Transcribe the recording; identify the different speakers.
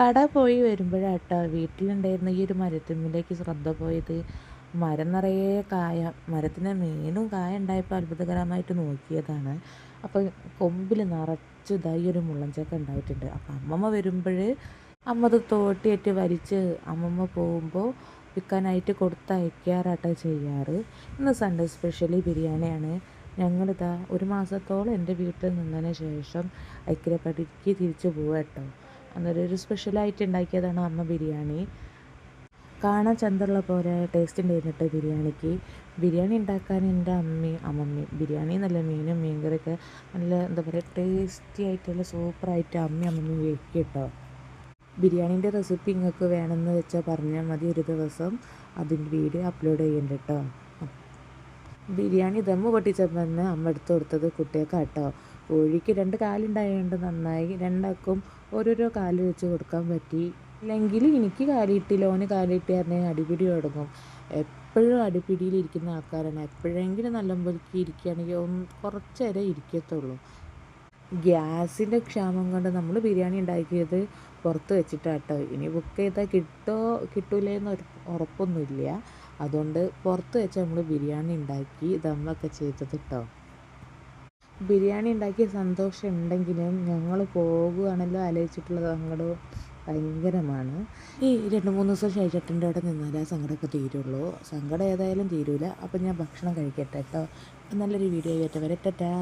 Speaker 1: കട പോയി വരുമ്പോഴാട്ടോ വീട്ടിലുണ്ടായിരുന്ന ഈ ഒരു മരത്തിന്മേലേക്ക് ശ്രദ്ധ പോയത്. മരം നിറയെ കായ, മരത്തിന് മീനും കായ ഉണ്ടായപ്പോൾ അത്ഭുതകരമായിട്ട് നോക്കിയതാണ്. അപ്പോൾ കൊമ്പിൽ നിറച്ച് ഇതായി ഒരു മുള്ളൻചക്ക ഉണ്ടായിട്ടുണ്ട്. അപ്പോൾ അമ്മമ്മ വരുമ്പോൾ അമ്മ അത് തോട്ടിയേറ്റ് വലിച്ച് അമ്മമ്മ പോകുമ്പോൾ വിൽക്കാനായിട്ട് കൊടുത്തയക്കാറാട്ടോ ചെയ്യാറ്. ഇന്ന് സൺഡേ സ്പെഷ്യലി ബിരിയാണിയാണ്. ഞങ്ങളിതാ ഒരു മാസത്തോളം എൻ്റെ വീട്ടിൽ നിന്നതിന് ശേഷം ഐക്യപ്പടിക്ക് തിരിച്ചു പോവാ കേട്ടോ. അന്നേരം ഒരു സ്പെഷ്യലായിട്ട് ഉണ്ടാക്കിയതാണ് അമ്മ ബിരിയാണി. കാണാൻ ചന്തമുള്ള പോലെ ടേസ്റ്റ് ഉണ്ടായിരുന്നു കേട്ടോ ബിരിയാണിക്ക്. ബിരിയാണി ഉണ്ടാക്കാൻ എൻ്റെ അമ്മമ്മയും ബിരിയാണി നല്ല മീനും മീൻകറിയൊക്കെ നല്ല എന്താ പറയുക ടേസ്റ്റി ആയിട്ടുള്ള സൂപ്പറായിട്ട് അമ്മമ്മയും വെക്കും കേട്ടോ. ബിരിയാണീൻ്റെ റെസിപ്പി നിങ്ങൾക്ക് വേണമെന്ന് വെച്ചാൽ പറഞ്ഞാൽ മതി, ഒരു ദിവസം അതിൻ്റെ വീഡിയോ അപ്ലോഡ് ചെയ്യുന്നുണ്ട് കേട്ടോ. ബിരിയാണി ദമ്മ് പൊട്ടിച്ചപ്പോൾ തന്നെ അമ്മ എടുത്ത് കൊടുത്തത് കുട്ടികൾക്കാട്ടോ. കോഴിക്ക് 2 കാലുണ്ടായതുകൊണ്ട് നന്നായി, രണ്ടാൾക്കും ഓരോരോ കാല് വെച്ച് കൊടുക്കാൻ പറ്റി. ഇല്ലെങ്കിൽ എനിക്ക് കാലിട്ടില്ല, ഓന് കാലിട്ട് പറഞ്ഞാൽ അടിപിടി തുടങ്ങും. എപ്പോഴും അടിപിടിയിലിരിക്കുന്ന ആൾക്കാരാണ്. എപ്പോഴെങ്കിലും നല്ലമ്പോഴേക്ക് ഇരിക്കുകയാണെങ്കിൽ കുറച്ച് നേരം ഇരിക്കത്തുള്ളൂ. ഗ്യാസിൻ്റെ ക്ഷാമം കൊണ്ട് നമ്മൾ ബിരിയാണി ഉണ്ടാക്കിയത് പുറത്ത് വെച്ചിട്ടാട്ടോ. ഇനി ബുക്ക് ചെയ്താൽ കിട്ടൂലെന്ന് ഉറപ്പൊന്നുമില്ല. അതുകൊണ്ട് പുറത്ത് വെച്ച് നമ്മൾ ബിരിയാണി ഉണ്ടാക്കി ദമ്മൊക്കെ ചെയ്തത് കേട്ടോ. ബിരിയാണി ഉണ്ടാക്കിയ സന്തോഷം ഉണ്ടെങ്കിലും ഞങ്ങൾ പോകുകയാണല്ലോ ആലോചിച്ചിട്ടുള്ള സങ്കടവും ഭയങ്കരമാണ്. ഈ 2-3 ദിവസം ഷൈജേട്ടൻ്റെ അവിടെ നിന്നാൽ ആ സങ്കടമൊക്കെ തീരുള്ളൂ. സങ്കടം ഏതായാലും തീരൂല. അപ്പം ഞാൻ ഭക്ഷണം കഴിക്കട്ടെ കേട്ടോ. നല്ലൊരു വീഡിയോ ആയിട്ട് വരട്ടെ.